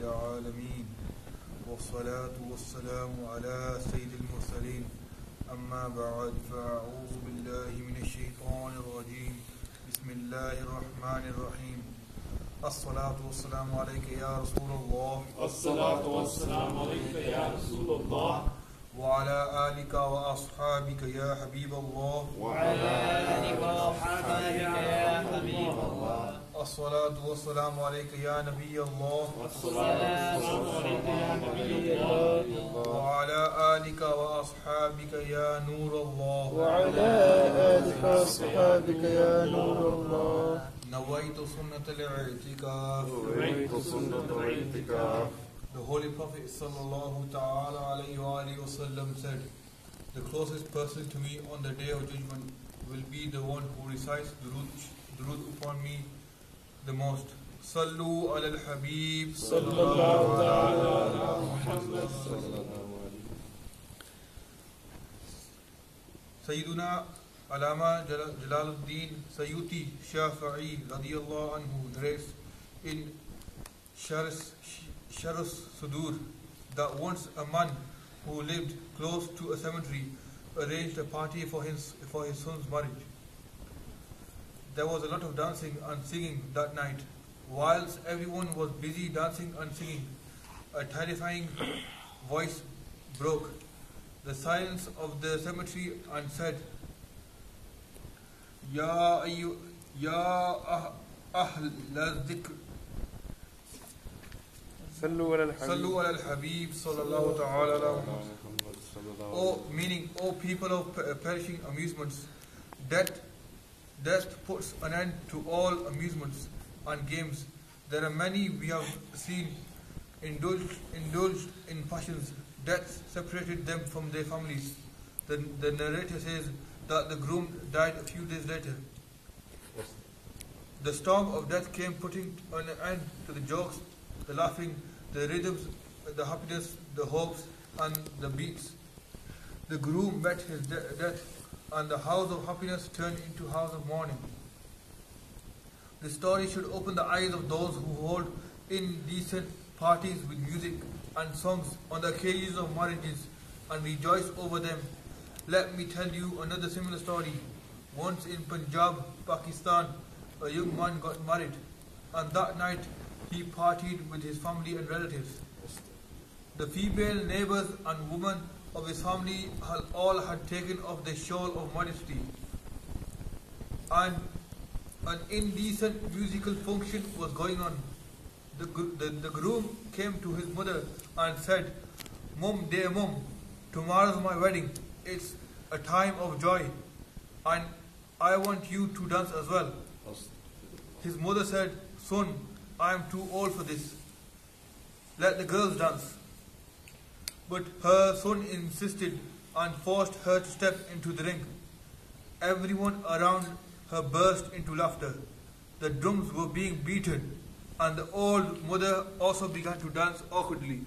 العالمين والصلاة والسلام على سيد المرسلين أما بعد فأعوذ بالله من الشيطان الرجيم بسم الله الرحمن الرحيم الصلاة والسلام عليك يا رسول الله الصلاة والسلام عليك يا رسول الله وعلى آلك وأصحابك يا حبيب الله وعلى آلك وأصحابك يا حبيب الله الصلاة والسلام عليك يا نبي الله الصلاة والسلام عليك يا نبي الله وعلى آلك وأصحابك يا نور الله وعلى آلك وأصحابك يا نور الله نويت سنة الاعتكاف نويت سنة الاعتكاف. The Holy Prophet sallallahu ta'ala alayhi wa alihi wasallam said, the closest person to me on the day of judgment will be the one who recites durood upon me the most. Sallu ala al-Habib sallallahu ta'ala ala Muhammad sallallahu alayhi. Sayyiduna Alama Jalaluddin Sayyuti Shafi'i radiyallahu anhu narrates in Sharus Sudur that once a man who lived close to a cemetery arranged a party for his son's marriage. There was a lot of dancing and singing that night. Whilst everyone was busy dancing and singing, a terrifying voice broke the silence of the cemetery and said, Ya Ahl al-Dhikr Sallu ala al-Habib sallallahu ta'ala ala O meaning, O people of perishing amusements, death puts an end to all amusements and games. There are many we have seen indulged in passions. Death separated them from their families. The narrator says that the groom died a few days later. The storm of death came, putting an end to the jokes, the laughing, the rhythms, the happiness, the hopes, and the beats. The groom met his death, and the house of happiness turned into house of mourning. The story should open the eyes of those who hold indecent parties with music and songs on the occasions of marriages and rejoice over them. Let me tell you another similar story. Once in Punjab, Pakistan, a young man got married, and that night he partied with his family and relatives. The female neighbors and women of his family all had taken off their shawl of modesty, and an indecent musical function was going on. The groom came to his mother and said, Mum, dear Mum, tomorrow's my wedding. It's a time of joy, and I want you to dance as well. His mother said, Son, I am too old for this. Let the girls dance. But her son insisted and forced her to step into the ring. Everyone around her burst into laughter. The drums were being beaten, and the old mother also began to dance awkwardly.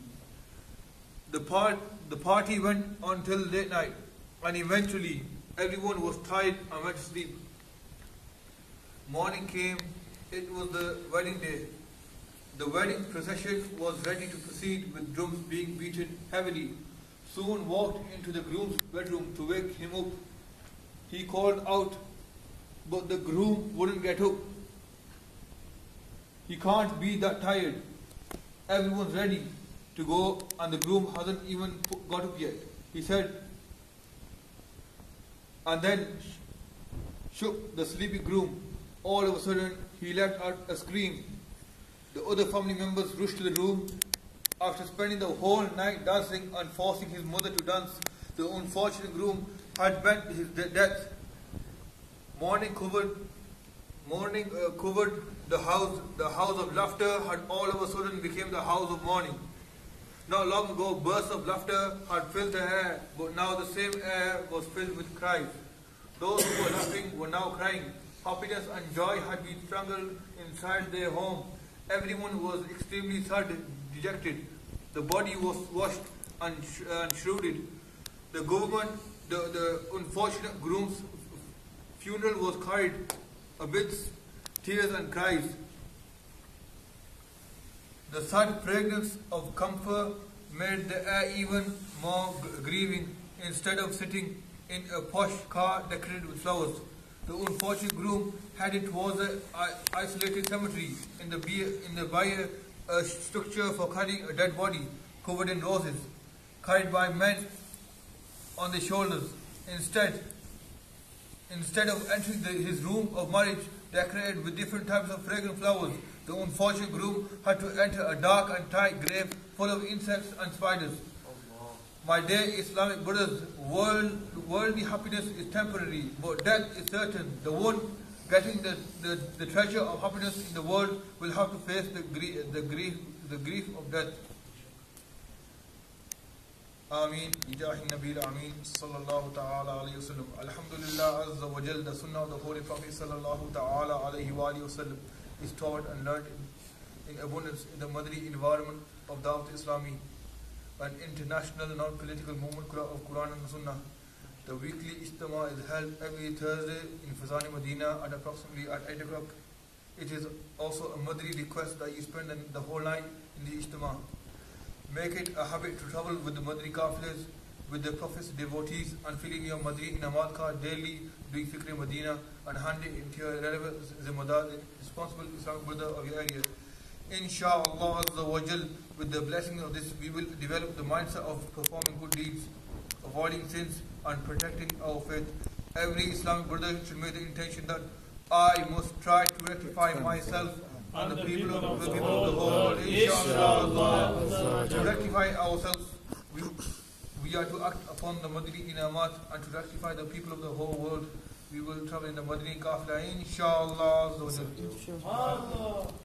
The party went on till late night, and eventually everyone was tired and went to sleep. Morning came. It was the wedding day. The wedding procession was ready to proceed with drums being beaten heavily. Soon walked into the groom's bedroom to wake him up. He called out, but the groom wouldn't get up. He can't be that tired. Everyone's ready to go and the groom hasn't even got up yet, he said, and then shook the sleepy groom. All of a sudden, he let out a scream. The other family members rushed to the room. After spending the whole night dancing and forcing his mother to dance, the unfortunate groom had met his death. Morning covered the house. The house of laughter had all of a sudden became the house of mourning. Not long ago, bursts of laughter had filled the air, but now the same air was filled with cries. Those who were laughing were now crying. Happiness and joy had been strangled inside their home. Everyone was extremely sad, dejected. The body was washed and shrouded. The unfortunate groom's funeral was carried amidst tears and cries. The slight fragrance of camphor made the air even more grieving. Instead of sitting in a posh car decorated with flowers, the unfortunate groom headed towards an isolated cemetery in the by a structure for carrying a dead body covered in roses, carried by men on their shoulders. Instead of entering his room of marriage decorated with different types of fragrant flowers, the unfortunate groom had to enter a dark and tight grave full of insects and spiders. My dear Islamic brothers, worldly happiness is temporary, but death is certain. The one getting the treasure of happiness in the world will have to face the grief of death. Ameen. Bijahi Nabil Ameen. Sallallahu ta'ala alayhi wa sallam. Alhamdulillah Azza wa Jal. The Sunnah of the Holy Prophet Sallallahu ta'ala alayhi wa sallam is taught and learned in abundance in the Madri environment of Dawateislami, an international non-political movement of Quran and Sunnah. The weekly Ijtima is held every Thursday in Fazani, Medina at approximately at 8 o'clock. It is also a Madri request that you spend the whole night in the Ijtima. Make it a habit to travel with the Madri Kafilas, with the Prophet's devotees, and filling your Madri Namat card daily, doing Fikr Medina, and hand it into your relevant Zimmadar, responsible Islamic brother of your area. Insha'Allah Azza wa Jal, with the blessing of this, we will develop the mindset of performing good deeds, avoiding sins, and protecting our faith. Every Islamic brother should make the intention that I must try to rectify myself and the people of the whole world. Inshallah, to rectify ourselves, we are to act upon the Madri Inamat, and to rectify the people of the whole world, we will travel in the Madri Kafilah. Inshallah.